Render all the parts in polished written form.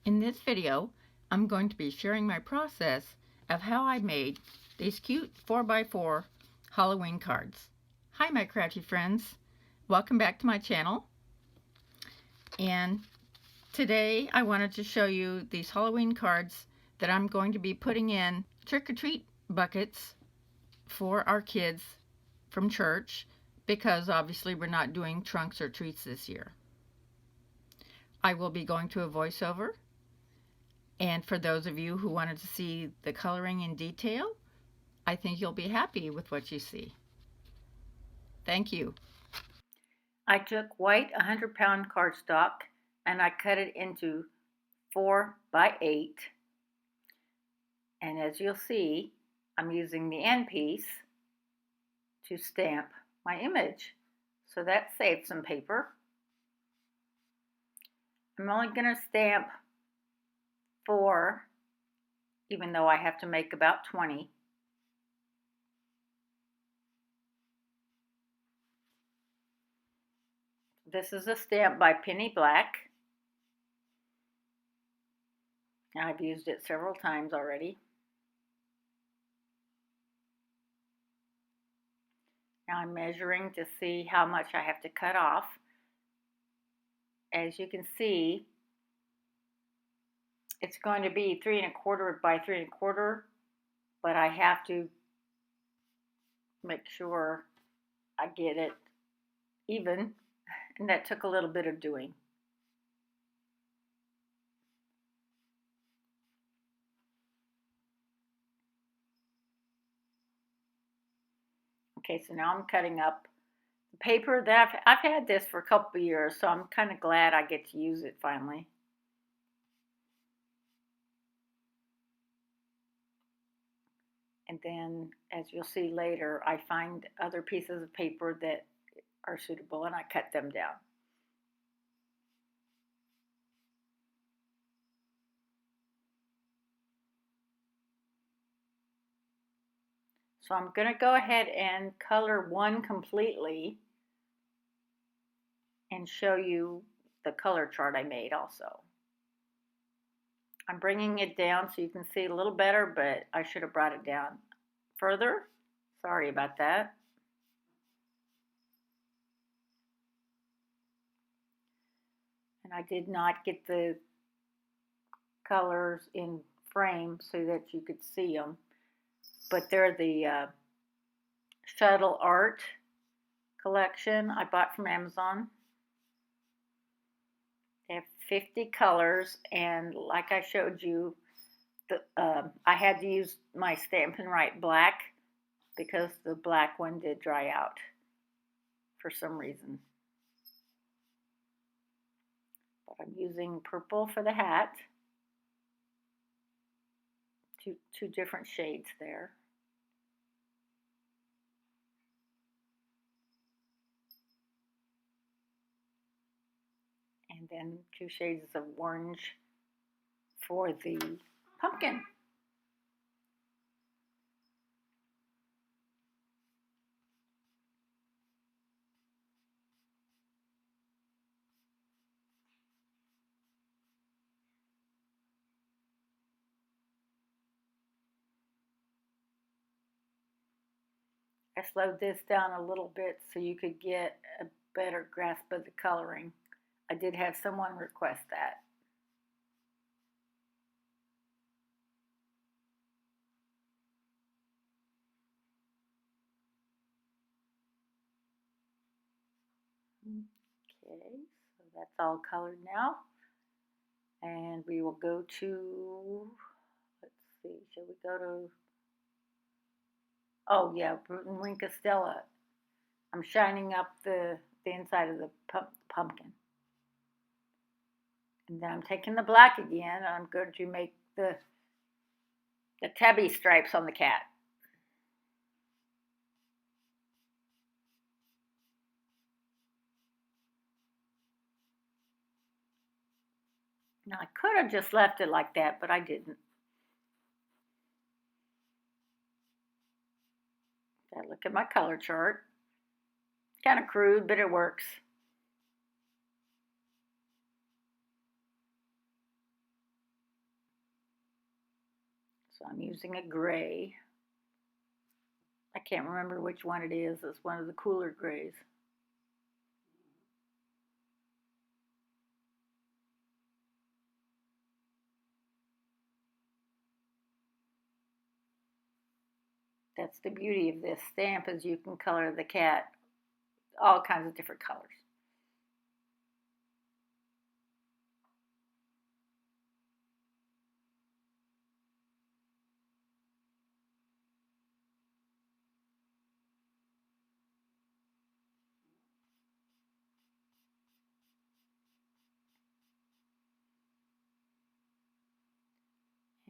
In this video, I'm going to be sharing my process of how I made these cute 4x4 Halloween cards. Hi my crafty friends, welcome back to my channel. And today I wanted to show you these Halloween cards that I'm going to be putting in trick-or-treat buckets for our kids from church, because obviously we're not doing trunks or treats this year. I will be going to a voiceover. And for those of you who wanted to see the coloring in detail, I think you'll be happy with what you see. Thank you. I took white 100-pound cardstock and I cut it into 4x8. And as you'll see, I'm using the end piece to stamp my image. So that saved some paper. I'm only going to stamp 4, even though I have to make about 20. This is a stamp by Penny Black. I've used it several times already. Now I'm measuring to see how much I have to cut off. As you can see, it's going to be 3 1/4 by 3 1/4, but I have to make sure I get it even, and that took a little bit of doing. Okay, so now I'm cutting up the paper that I've had this for a couple of years, so I'm kind of glad I get to use it finally. And then, as you'll see later, I find other pieces of paper that are suitable and I cut them down. So I'm going to go ahead and color one completely and show you the color chart I made also. I'm bringing it down so you can see a little better, but I should have brought it down further. Sorry about that. And I did not get the colors in frame so that you could see them, but they're the Shuttle Art collection I bought from Amazon. They have 50 colors, and like I showed you, I had to use my Stampin' Right black because the black one did dry out for some reason. But I'm using purple for the hat, two different shades there. And then 2 shades of orange for the pumpkin. I slowed this down a little bit so you could get a better grasp of the coloring. I did have someone request that. Okay, so that's all colored now. And we will go to, let's see, shall we go to, oh yeah, Bruton Wing Castella. I'm shining up the inside of the pumpkin. And then I'm taking the black again, and I'm going to make the tabby stripes on the cat. Now I could have just left it like that, but I didn't. I look at my color chart. Kind of crude, but it works. So I'm using a gray. I can't remember which one it is. It's one of the cooler grays. That's the beauty of this stamp, is you can color the cat all kinds of different colors.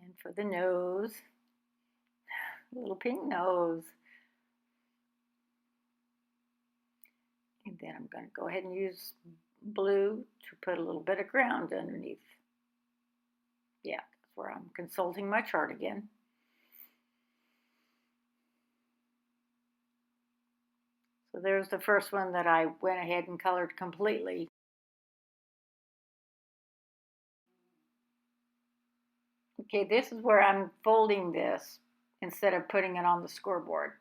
And for the nose, little pink nose. And then I'm going to go ahead and use blue to put a little bit of ground underneath. Yeah, that's where I'm consulting my chart again. So there's the first one that I went ahead and colored completely. Okay, this is where I'm folding this instead of putting it on the scoreboard,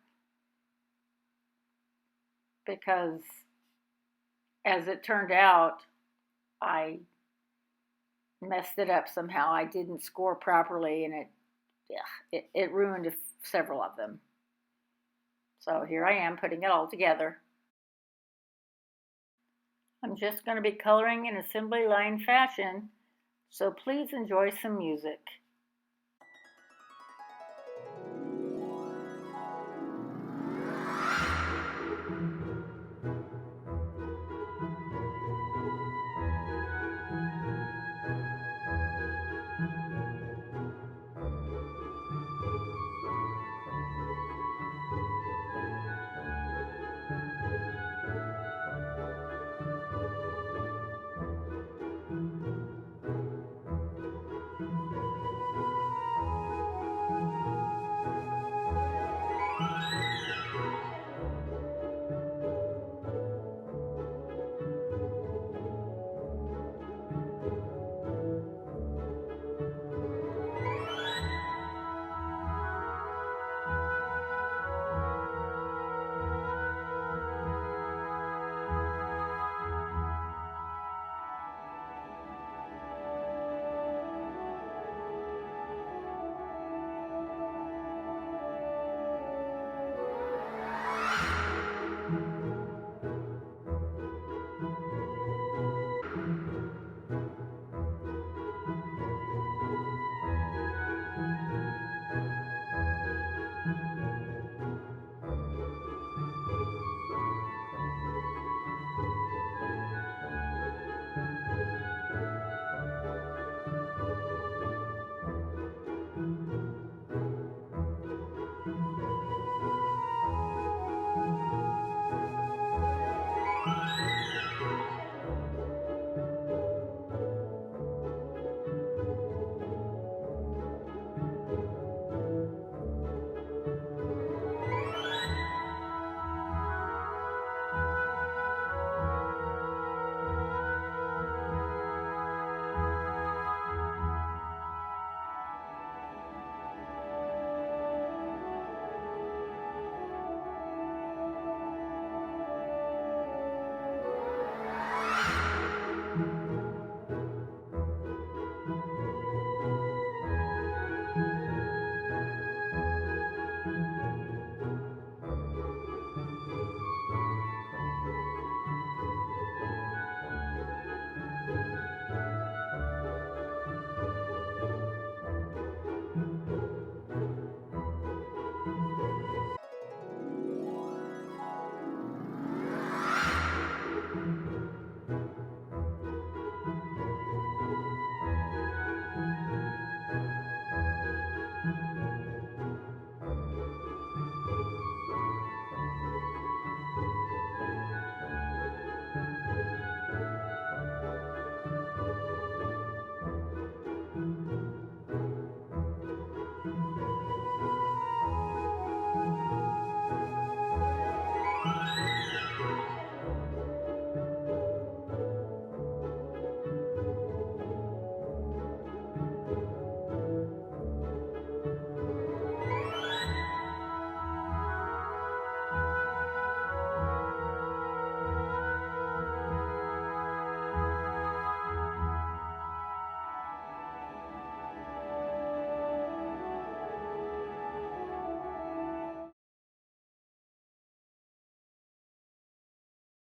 because as it turned out, I messed it up somehow. I didn't score properly, and it ruined several of them. So here I am putting it all together. I'm just going to be coloring in assembly line fashion, so please enjoy some music.